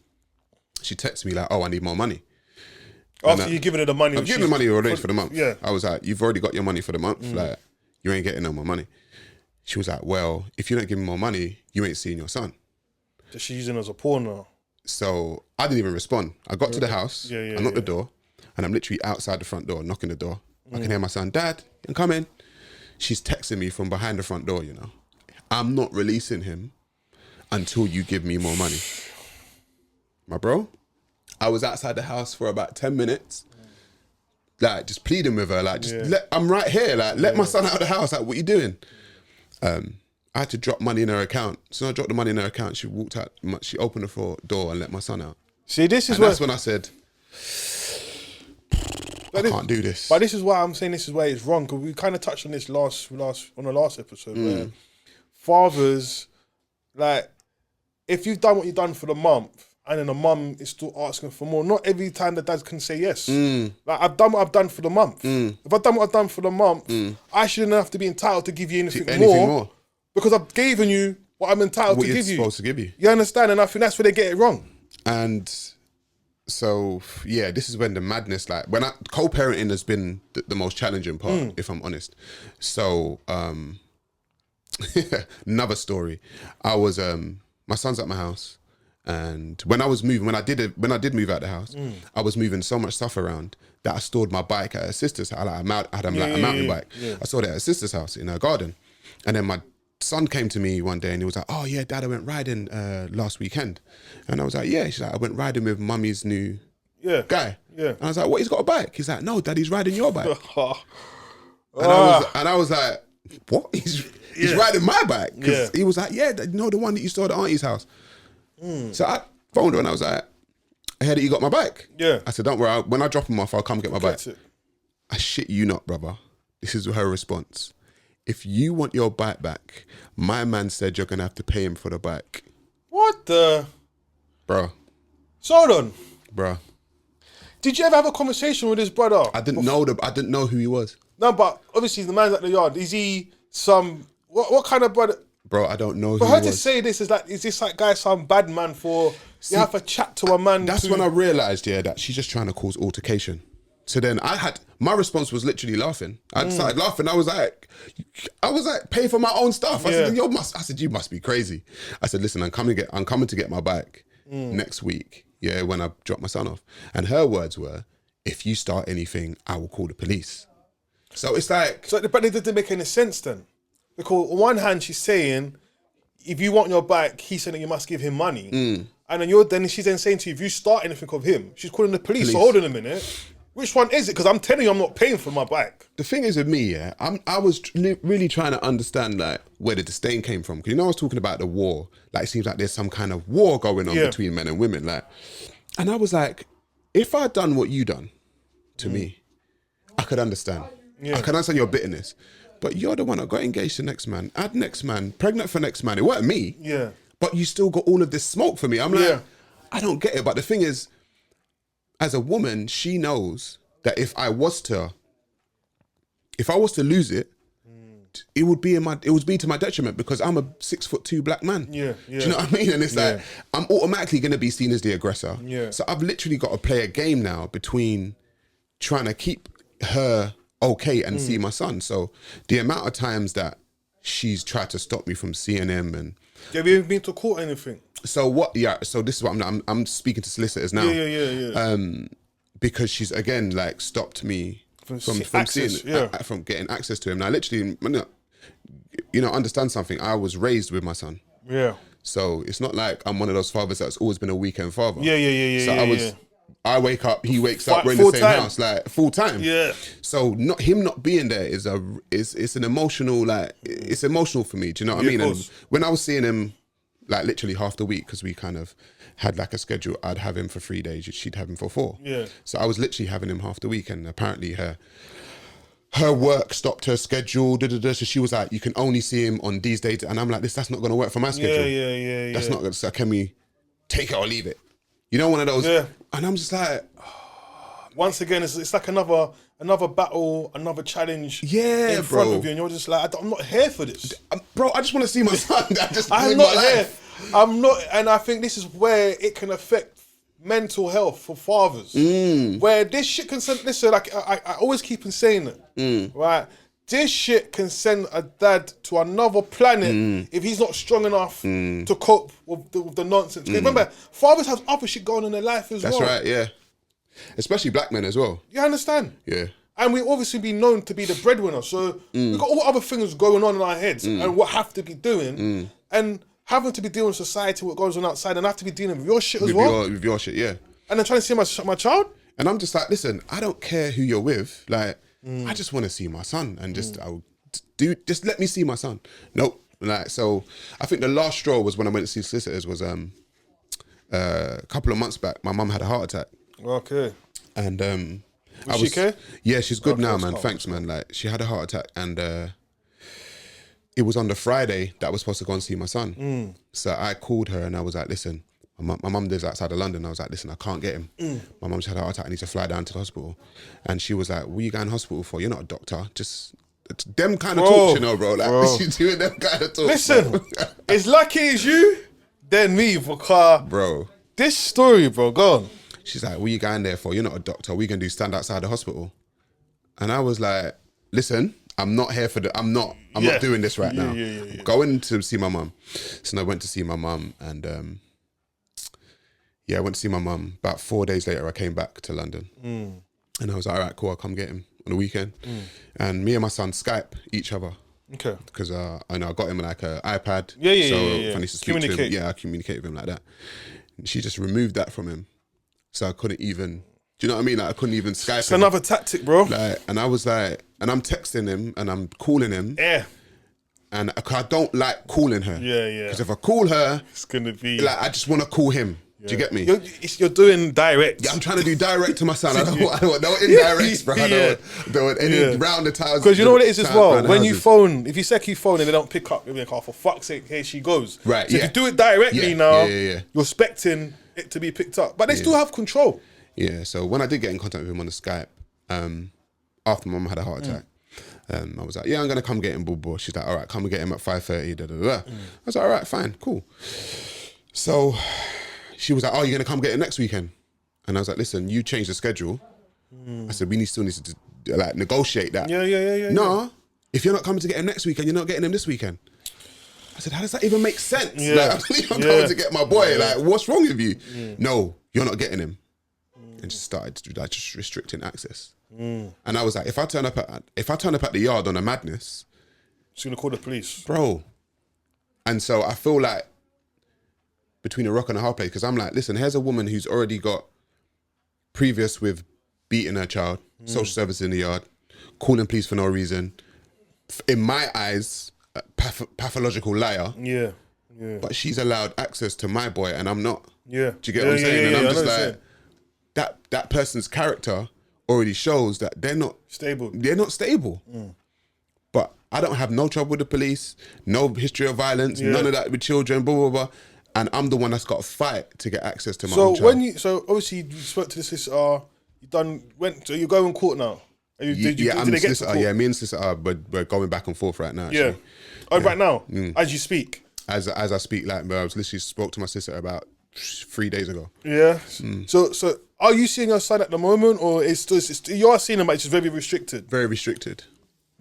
Speaker 2: She texts me like, oh, I need more money.
Speaker 1: After you've given her the money.
Speaker 2: I've given the money already for the month.
Speaker 1: Yeah.
Speaker 2: I was like, you've already got your money for the month. Like, you ain't getting no more money. She was like, well, if you don't give me more money, you ain't seeing your son.
Speaker 1: So she's using it as a pawn now.
Speaker 2: So I didn't even respond. I got to the house, I knocked the door, and I'm literally outside the front door, knocking the door. I can hear my son, Dad, I'm coming. She's texting me from behind the front door, you know. I'm not releasing him until you give me more money. My bro, I was outside the house for about 10 minutes, like just pleading with her, like I'm right here, like let my son out of the house, like what you doing? I had to drop money in her account. So I dropped the money in her account. She walked out, she opened the door and let my son out.
Speaker 1: See, this is
Speaker 2: that's when I said, I can't do this.
Speaker 1: But this is why I'm saying this is where it's wrong, because we kind of touched on this on the last episode, where fathers, like, if you've done what you've done for the month, and then the mum is still asking for more, not every time the dad can say yes. Like, I've done what I've done for the month. If I've done what I've done for the month, I shouldn't have to be entitled to give you anything more. Because I've given you what I'm entitled to give you.
Speaker 2: What you're supposed to give you.
Speaker 1: You understand? And I think that's where they get it wrong.
Speaker 2: And so, yeah, this is when the madness, like, co-parenting has been the most challenging part, if I'm honest. So, another story. I was, my son's at my house. And when I did move out the house, I was moving so much stuff around that I stored my bike at her sister's house. I had a mountain bike. Yeah. I stored it at her sister's house in her garden. And then my son came to me one day and he was like, oh yeah, Dad, I went riding last weekend. And I was like, yeah. She's like, I went riding with Mummy's new guy. Yeah. And I was like, what, he's got a bike? He's like, no, Dad, he's riding your bike. And I was like, what? He's riding my bike? Because he was like, yeah, no, the one that you saw at Auntie's house. So I phoned her and I was like, I heard that you got my bike. Yeah. I said, don't worry, when I drop him off, I'll come get my bike. I shit you not, brother. This is her response. If you want your bike back, my man said you're going to have to pay him for the bike.
Speaker 1: What the?
Speaker 2: Bro.
Speaker 1: So hold on.
Speaker 2: Bro.
Speaker 1: Did you ever have a conversation with his brother?
Speaker 2: I didn't know who he was.
Speaker 1: No, but obviously the man's at the yard. Is he some, what kind of brother?
Speaker 2: Bro, I don't know who
Speaker 1: he was. For her to say this is this like guy some bad man for, you have to chat to a man.
Speaker 2: That's when I realised, that she's just trying to cause altercation. So then my response was literally laughing. I started laughing. I was like, pay for my own stuff. I said, you must be crazy. I said, listen, I'm coming to get my bike next week. Yeah, when I drop my son off. And her words were, if you start anything, I will call the police. So it's like,
Speaker 1: but it didn't make any sense then. Because on one hand, she's saying, if you want your bike, he's saying that you must give him money. And then she's then saying to you, if you start anything of him, she's calling the police. So hold on a minute. Which one is it? Because I'm telling you, I'm not paying for my bike.
Speaker 2: The thing is with me, I was really trying to understand like where the disdain came from. Because I was talking about the war. Like it seems like there's some kind of war going on between men and women. Like, and I was like, if I'd done what you done to me, I could understand. I could understand your bitterness. But you're the one that got engaged to next man, had next man, pregnant for next man. It weren't me. Yeah. But you still got all of this smoke for me. I'm like, I don't get it. But the thing is, as a woman, she knows that if I was to lose it, it would be to my detriment because I'm a 6'2" black man. Yeah. Do you know what I mean? And it's like I'm automatically going to be seen as the aggressor. Yeah. So I've literally got to play a game now between trying to keep her okay and see my son. So the amount of times that she's tried to stop me from seeing him and
Speaker 1: have you ever been to court or anything? So
Speaker 2: what? Yeah. So this is what I'm speaking to solicitors now. Yeah. Because she's again like stopped me from getting access to him. Now, literally, understand something. I was raised with my son. Yeah. So it's not like I'm one of those fathers that's always been a weekend father. Yeah. So I wake up, he wakes up, we're in the same house, like full time. Yeah. So not being there is an emotional, like it's emotional for me. Do you know what I mean? And when I was seeing him, like literally half the week, because we kind of had like a schedule, I'd have him for 3 days, she'd have him for 4. Yeah. So I was literally having him half the week, and apparently her her work stopped her schedule. So she was like, you can only see him on these dates. And I'm like, that's not going to work for my schedule.
Speaker 1: Yeah.
Speaker 2: That's not going to, so can we take it or leave it? You know, one of those.
Speaker 1: Yeah.
Speaker 2: And I'm just like,
Speaker 1: once again, it's like another battle, another challenge
Speaker 2: yeah,
Speaker 1: in front of you. And you're just like, I'm not here for this.
Speaker 2: Bro, I just want to see my son.
Speaker 1: I'm not here. I'm not, and I think this is where it can affect mental health for fathers. Where this shit can send, listen, like I always keep on saying it, right? This shit can send a dad to another planet if he's not strong enough to cope with the nonsense. 'Cause remember, fathers have other shit going on in their life as well.
Speaker 2: That's right, yeah. Especially black men as well.
Speaker 1: You understand?
Speaker 2: Yeah.
Speaker 1: And we obviously be known to be the breadwinner, so we've got all other things going on in our heads and what have to be doing, and having to be dealing with society, what goes on outside, and have to be dealing with your shit as well.
Speaker 2: With your shit, yeah.
Speaker 1: And then trying to see my child.
Speaker 2: And I'm just like, listen, I don't care who you're with. Like, I just want to see my son, and just just let me see my son. Nope. Like, so I think the last straw was when I went to see solicitors was a couple of months back. My mum had a heart attack.
Speaker 1: Okay.
Speaker 2: And
Speaker 1: Was she okay?
Speaker 2: Yeah, she's good now, man. Thanks, man. Like, she had a heart attack, and it was on the Friday that I was supposed to go and see my son. So I called her and I was like, listen, my mum lives outside of London. I was like, listen, I can't get him. My mum just had a heart attack. I need to fly down to the hospital. And she was like, what are you going to hospital for? You're not a doctor. Just them kind of talks, you know, bro. Like, she's doing them kind of talks.
Speaker 1: Listen, as lucky as you, then me, because
Speaker 2: bro,
Speaker 1: this story, bro, go on.
Speaker 2: She's like, what are you going there for? You're not a doctor. What are you going to do, stand outside the hospital? And I was like, listen, I'm not here for I'm not doing this right now. I'm going to see my mum. So I went to see my mum, and I went to see my mum. About 4 days later, I came back to London. And I was like, all right, cool, I'll come get him on the weekend. And me and my son Skype each other. Okay. Because I know I got him like an iPad. So if I need to speak to him, I communicate with him like that. And she just removed that from him. So I couldn't even, do you know what I mean? Like, I couldn't even Skype
Speaker 1: It's another tactic, bro.
Speaker 2: Like, and I was like, and I'm texting him and I'm calling him.
Speaker 1: Yeah.
Speaker 2: And I don't like calling her.
Speaker 1: Yeah.
Speaker 2: Because if I call her,
Speaker 1: it's going to be...
Speaker 2: like, I just want to call him. Do you get me?
Speaker 1: You're doing direct.
Speaker 2: Yeah, I'm trying to do direct to my son. I don't want no indirects, bro. I don't want any round the towers.
Speaker 1: Because you know what it is as well? When you phone, if you second phone and they don't pick up, you're like, oh, for fuck's sake, here she goes.
Speaker 2: Right,
Speaker 1: so if you do it directly now, you're expecting it to be picked up. But they still have control. Yeah,
Speaker 2: so when I did get in contact with him on the Skype, after my mum had a heart attack, I was like, yeah, I'm going to come get him, boo. She's like, all right, come and get him at 5:30, I was like, all right, fine, cool. So she was like, oh, you're going to come get him next weekend? And I was like, listen, you changed the schedule. I said, we still need to like negotiate that. No, if you're not coming to get him next weekend, you're not getting him this weekend. I said, how does that even make sense? Like, I'm going to get my boy. Like, what's wrong with you? No, you're not getting him. And just started to like just restricting access. And I was like, if I turn up at the yard on a madness,
Speaker 1: she's gonna call the police,
Speaker 2: bro. And so I feel like between a rock and a hard place, because I'm like, listen, here's a woman who's already got previous with beating her child, social services in the yard, calling police for no reason. In my eyes, a pathological liar. Yeah. But she's allowed access to my boy, and I'm not. Yeah. Do you get what I'm saying? And I'm just like, that person's character already shows that they're not stable. They're not stable. But I don't have no trouble with the police, no history of violence, none of that with children, blah, blah, blah. And I'm the one that's got to fight to get access to my own child. So obviously you spoke to the solicitor, so you go in court now? I'm the solicitor, me and solicitor, we're going back and forth right now, actually.
Speaker 1: Yeah. Oh, right now? As you speak?
Speaker 2: As I speak, like, I was literally spoke to my sister about 3 days ago. Yeah.
Speaker 1: So are you seeing your son at the moment, or you are seeing him, but it's just very restricted?
Speaker 2: Very restricted.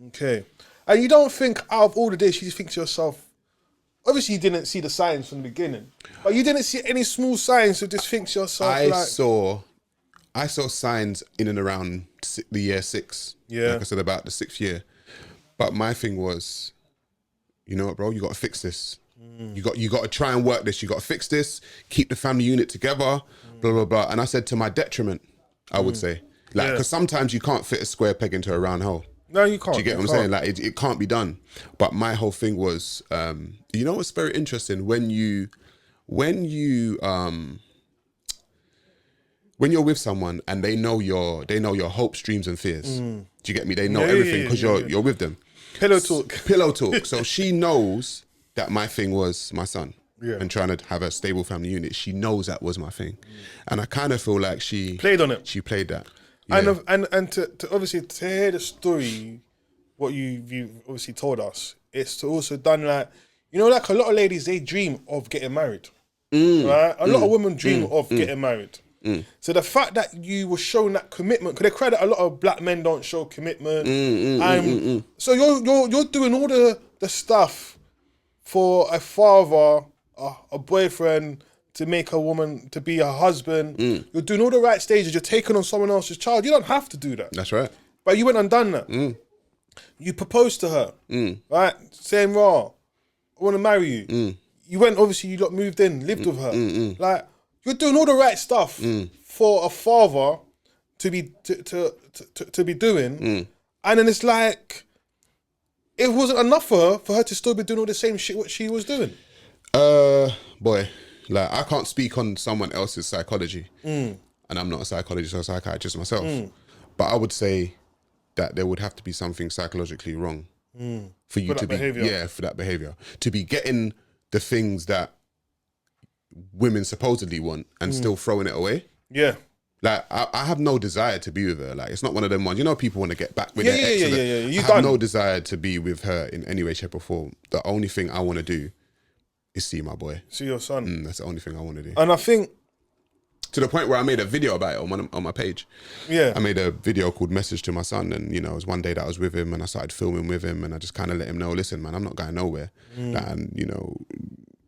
Speaker 1: Okay. And you don't think out of all of this, you think to yourself, obviously you didn't see the signs from the beginning, but you didn't see any small signs, so just think to yourself,
Speaker 2: I saw signs in and around the year 6. Yeah. Like I said, about the 6th year. But my thing was, you know what, bro, you got to fix this. You got to try and work this. You got to fix this, keep the family unit together, blah, blah, blah. And I said to my detriment, I would say. Like, because sometimes you can't fit a square peg into a round hole.
Speaker 1: No, you can't.
Speaker 2: Do you get what I'm saying? Like, it can't be done. But my whole thing was, you know what's very interesting? When you're with someone and they know your hopes, dreams and fears, Do you get me? They know everything because you're with them.
Speaker 1: Pillow talk.
Speaker 2: Pillow talk. So she knows that my thing was my son.
Speaker 1: Yeah.
Speaker 2: And trying to have a stable family unit. She knows that was my thing. And I kind of feel like she...
Speaker 1: Played on it.
Speaker 2: She played that. Yeah.
Speaker 1: And to obviously to hear the story, what you've obviously told us, it's to also done like, you know, like a lot of ladies, they dream of getting married. Right? A lot of women dream of getting married. So the fact that you were showing that commitment, because they cry that a lot of black men don't show commitment. So you're doing all the stuff for a father, a boyfriend, to make a woman, to be a husband. You're doing all the right stages. You're taking on someone else's child. You don't have to do that.
Speaker 2: That's right.
Speaker 1: But you went and done that. You proposed to her, right? Saying, raw, I want to marry you. You went, obviously, you got moved in, lived with her. Like, you're doing all the right stuff for a father to be doing. And then it's like, it wasn't enough for her to still be doing all the same shit what she was doing.
Speaker 2: Boy, like, I can't speak on someone else's psychology. And I'm not a psychologist or a psychiatrist myself. But I would say that there would have to be something psychologically wrong for you to be...
Speaker 1: behavior.
Speaker 2: Yeah, for that behavior. To be getting the things that women supposedly want and still throwing it away. Yeah. Like, I have no desire to be with her. Like, it's not one of them ones. You know, people want to get back with their ex. I have no desire to be with her in any way, shape or form. The only thing I want to do is see my boy.
Speaker 1: See your son.
Speaker 2: That's the only thing I want to do.
Speaker 1: And I think...
Speaker 2: To the point where I made a video about it on my page. Yeah. I made a video called Message to My Son, and, you know, it was one day that I was with him and I started filming with him and I just kind of let him know, listen, man, I'm not going nowhere. And, you know,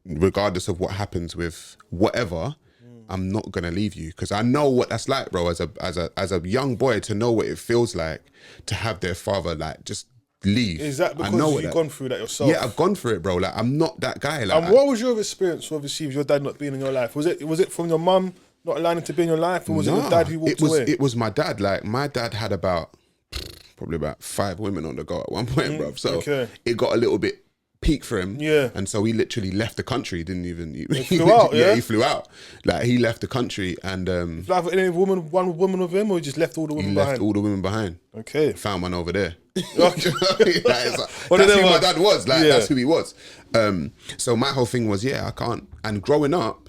Speaker 2: regardless of what happens with whatever, I'm not gonna leave you, because I know what that's like, bro. As a young boy, to know what it feels like to have their father like just leave.
Speaker 1: Is that because you've gone through that yourself?
Speaker 2: Yeah, I've gone through it, bro. Like, I'm not that guy. Like,
Speaker 1: and what was your experience, obviously, with your dad not being in your life? Was it from your mum not allowing to be in your life, or was it your dad who walked away?
Speaker 2: It was my dad. Like, my dad had probably about 5 women on the go at one point, bro. So it got a little bit peak for him. Yeah. And so he literally left the country. He flew out, he flew out. Like, he left the country and...
Speaker 1: like, any one woman with him, or he just left all the women behind?
Speaker 2: He left all the women behind. Okay. Found one over there. That's who my dad was. Like, that's who he was. So my whole thing was, I can't. And growing up,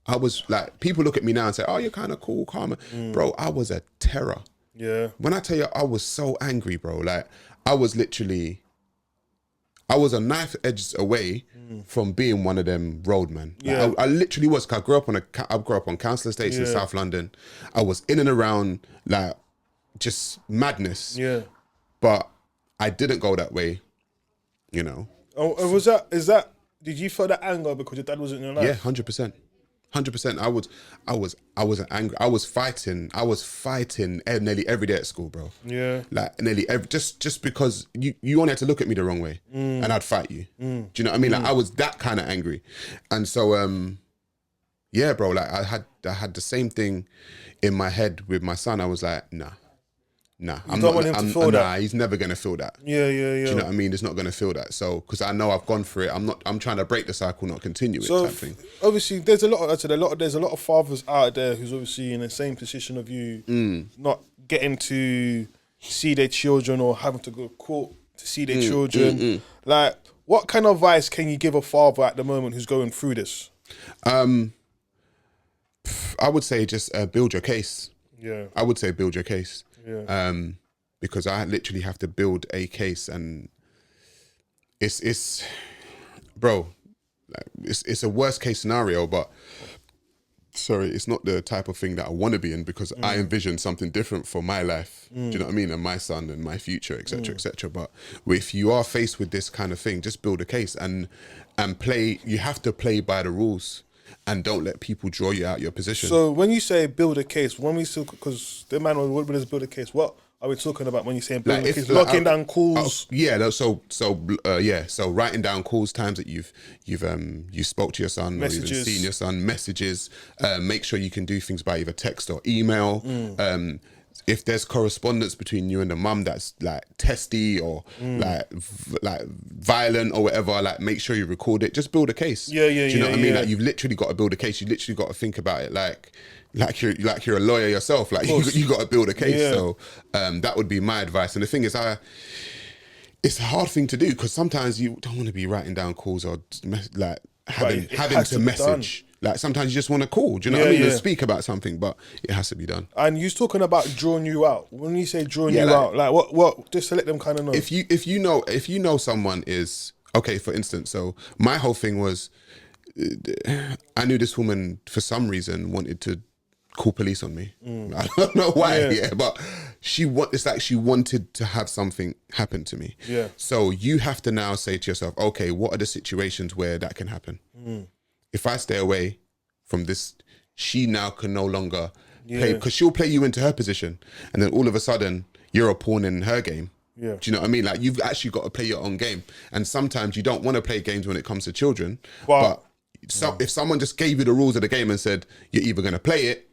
Speaker 2: I was like, people look at me now and say, oh, you're kind of cool, calm. Bro, I was a terror. Yeah. When I tell you, I was so angry, bro. Like, I was a knife edge away from being one of them roadmen. Like, I literally was. Cause I grew up on council estates in South London. I was in and around, like, just madness. Yeah. But I didn't go that way, you know. Oh, did you feel that anger because your dad wasn't in your life? Yeah, 100%. 100%. I was angry. I was fighting nearly every day at school, bro. Yeah. Like, nearly just because you only had to look at me the wrong way and I'd fight you. Do you know what I mean? Like, I was that kind of angry. And so yeah, bro, like, I had the same thing in my head with my son. I was like, nah.
Speaker 1: I don't want him to feel that.
Speaker 2: Nah, he's never gonna feel that. Yeah. Do you know what I mean? He's not gonna feel that. So, because I know I've gone through it, I'm trying to break the cycle, not continue it. So, type thing.
Speaker 1: Obviously, there's a lot of fathers out there who's obviously in the same position of you, not getting to see their children or having to go to court to see their children. Like, what kind of advice can you give a father at the moment who's going through this?
Speaker 2: I would say just build your case. Yeah. I would say build your case. Yeah. Because I literally have to build a case, and it's bro, it's a worst case scenario, but sorry, it's not the type of thing that I want to be in, because I envision something different for my life. Do you know what I mean? And my son and my future, etc., etc. But if you are faced with this kind of thing, just build a case and play. You have to play by the rules. And don't let people draw you out your position. So
Speaker 1: when you say build a case, because the man what does build a case? What are we talking about when you say build a case? Locking down calls.
Speaker 2: So writing down calls, times that you spoke to your son, messages, or even seen your son, messages. Make sure you can do things by either text or email. if there's correspondence between you and the mum that's like testy or like violent or whatever, like make sure you record it. Just build a case.
Speaker 1: Yeah.
Speaker 2: Do you know what I mean? Like you've literally got to build a case. You literally got to think about it like you're a lawyer yourself. Like you got to build a case. Yeah. So that would be my advice. And the thing is, it's a hard thing to do because sometimes you don't want to be writing down calls or like having to message. Like sometimes you just want to call, do you know what I mean? And speak about something, but it has to be done.
Speaker 1: And you're talking about drawing you out. When you say drawing you out, like what? Just to let them kind of know.
Speaker 2: If you know someone is okay, for instance. So my whole thing was, I knew this woman for some reason wanted to call police on me. I don't know why, but it's like she wanted to have something happen to me.
Speaker 1: Yeah.
Speaker 2: So you have to now say to yourself, okay, what are the situations where that can happen? If I stay away from this, she now can no longer play, because she'll play you into her position, and then all of a sudden you're a pawn in her game.
Speaker 1: Yeah.
Speaker 2: Do you know what I mean? Like you've actually got to play your own game, and sometimes you don't want to play games when it comes to children. But if someone just gave you the rules of the game and said you're either going to play it,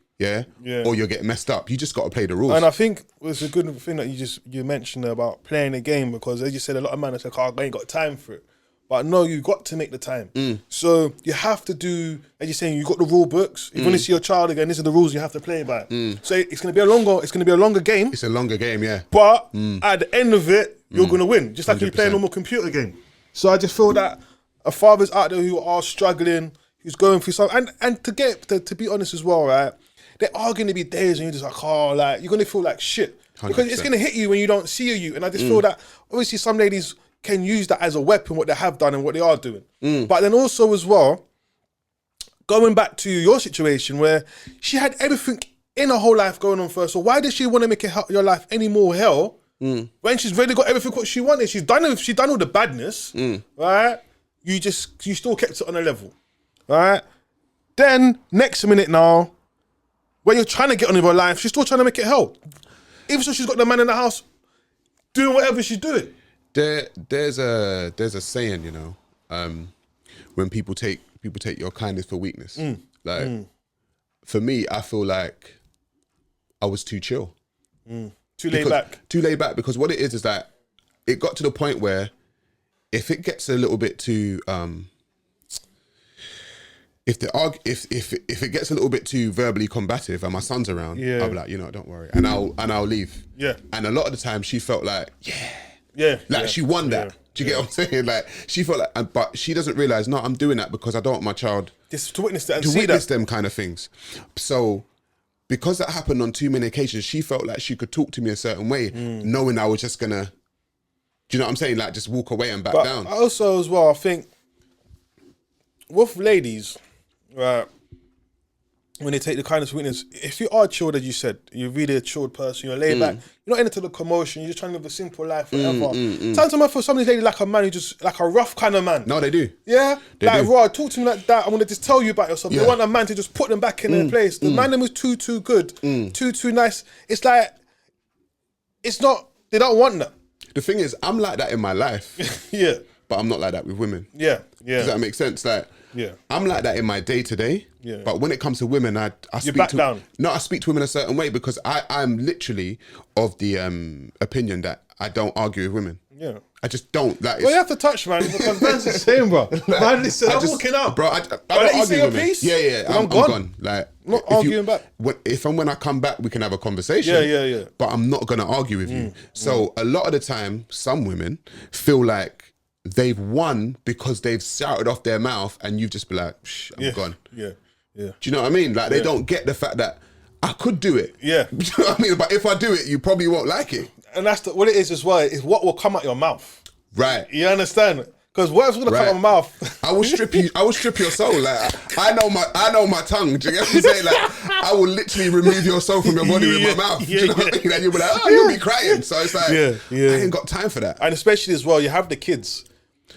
Speaker 2: or you'll get messed up, you just got to play the rules.
Speaker 1: And I think it's a good thing that you mentioned about playing the game, because as you said, a lot of men are like, I ain't got time for it. But no, you got to make the time. So you have to do, as you're saying, you got the rule books. If you want to see your child again, these are the rules you have to play by. So it's gonna be a longer game.
Speaker 2: It's a longer game, yeah.
Speaker 1: But at the end of it, you're gonna win. Just like 100%. You play a normal computer game. So I just feel that a fathers out there who are struggling, who's going through something, and to be honest as well, right? There are gonna be days when you're just like, you're gonna feel like shit. 100%. Because it's gonna hit you when you don't see you. And I just feel that obviously some ladies can use that as a weapon, what they have done and what they are doing. But then also as well, going back to your situation where she had everything in her whole life going on first. So why does she want to make your life any more hell when she's really got everything what she wanted? She's done all the badness, right? You still kept it on a level, right? Then next minute now, when you're trying to get on with her life, she's still trying to make it hell. Even so, she's got the man in the house doing whatever she's doing.
Speaker 2: There's a saying, you know, when people take your kindness for weakness. For me, I feel like I was too chill,
Speaker 1: too laid back,
Speaker 2: because what it is that it got to the point where if it gets a little bit too if it gets a little bit too verbally combative and my son's around, I'll be like, don't worry, and I'll leave. And a lot of the time she felt like she won that. Do you get what I'm saying? Like she felt like, but she doesn't realize, no, I'm doing that because I don't want my child
Speaker 1: just to witness that and
Speaker 2: to
Speaker 1: see
Speaker 2: witness
Speaker 1: that.
Speaker 2: them kind of things. So because that happened on too many occasions, she felt like she could talk to me a certain way, knowing I was just gonna, do you know what I'm saying? Like just walk away and back down.
Speaker 1: Also as well, I think with ladies, right, when they take the kindness for weakness, if you are chilled, as you said, you're really a chilled person, you're laid back, you're not into the commotion, you're just trying to live a simple life, whatever. Sometimes for some of these ladies, like a man who just, like a rough kind of man.
Speaker 2: No, they do.
Speaker 1: Yeah? Rod, talk to me like that, I'm going to just tell you about yourself. They want a man to just put them back in their place. The man them is too good, too nice. It's like, it's not, they don't want that.
Speaker 2: The thing is, I'm like that in my life. But I'm not like that with women. Does that make sense? Like, I'm like that in my day-to-day, but when it comes to women, I speak to women a certain way because I'm literally of the opinion that I don't argue with women. I just don't. Like,
Speaker 1: well, you have to touch, man, because man's the same, bro. Man, listen, I'm walking out.
Speaker 2: Bro, I don't argue with women. Yeah, I'm gone. Like,
Speaker 1: I'm not arguing back.
Speaker 2: When I come back, we can have a conversation. But I'm not going to argue with you. So a lot of the time, some women feel like they've won because they've shouted off their mouth and you've just been like, I'm gone. Do you know what I mean? Like they don't get the fact that I could do it. Do you know what I mean? But if I do it, you probably won't like it.
Speaker 1: And that's what it is as well, is what will come out your mouth.
Speaker 2: Right.
Speaker 1: You understand? Because whatever's gonna come out my mouth,
Speaker 2: I will strip your soul. Like I know my tongue. Do you get what I'm saying? Like I will literally remove your soul from your body with my mouth. Do you know what I mean? And you'll be like, you'll be crying. So it's like, I ain't got time for that.
Speaker 1: And especially as well, you have the kids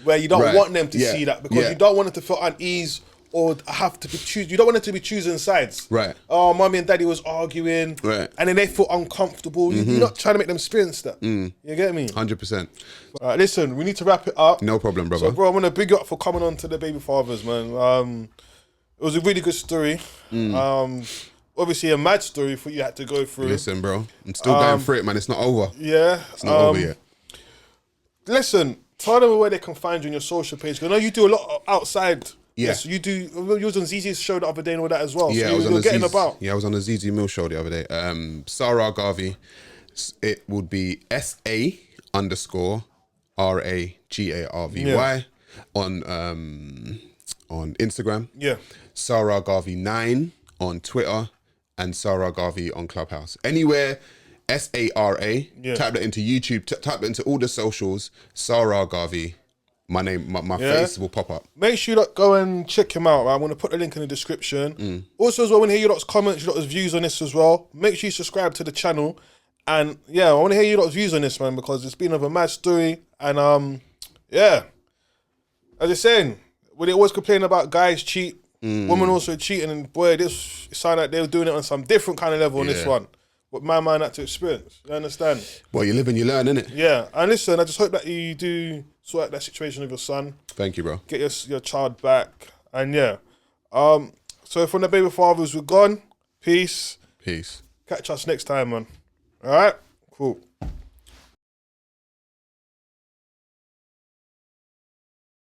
Speaker 1: where you don't want them to see that because you don't want them to feel unease or have to be you don't want them to be choosing sides.
Speaker 2: Right.
Speaker 1: Oh, mommy and daddy was arguing. Right. And then they feel uncomfortable. You're not trying to make them experience that. You get me?
Speaker 2: 100%.
Speaker 1: Listen, we need to wrap it up.
Speaker 2: No problem, brother.
Speaker 1: So, bro, I want to big you up for coming on to the Baby Fathers, man. It was a really good story. obviously a mad story for you had to go through.
Speaker 2: Listen, bro, I'm still going through it, man. It's not over.
Speaker 1: Yeah.
Speaker 2: It's not over yet.
Speaker 1: Listen, tell them where they can find you on your social page. 'Cause I know you do a lot outside.
Speaker 2: Yeah.
Speaker 1: Yes, you do. You was on ZZ's show the other day and all that as well.
Speaker 2: Yeah,
Speaker 1: so
Speaker 2: I was on the
Speaker 1: getting
Speaker 2: ZZ,
Speaker 1: about.
Speaker 2: Yeah, I was on the ZZ Mill show the other day. Sarah Garvey. It would be SA_RAGARVY on Instagram.
Speaker 1: Yeah.
Speaker 2: Sarah Garvey 9 on Twitter and Sarah Garvey on Clubhouse. Anywhere SARA. Type that into YouTube. Type that into all the socials. Sarah Garvey. My name, my face will pop up. Make
Speaker 1: sure you go and check him out. Right? I'm going to put the link in the description. Also, as well, I want to hear your lot's comments, your lot's views on this as well. Make sure you subscribe to the channel. And yeah, I want to hear your lot's views on this, man, because it's been a mad story. And yeah, as I was saying, when they always complain about guys cheat, women also cheating, and boy, this sounded like they were doing it on some different kind of level on this one. What my man had to experience. You understand?
Speaker 2: Well, you live and you learn, innit?
Speaker 1: Yeah. And listen, I just hope that you do sort out that situation with your son.
Speaker 2: Thank you, bro.
Speaker 1: Get your child back. And yeah. So from the baby fathers, we're gone. Peace.
Speaker 2: Peace.
Speaker 1: Catch us next time, man. All right? Cool.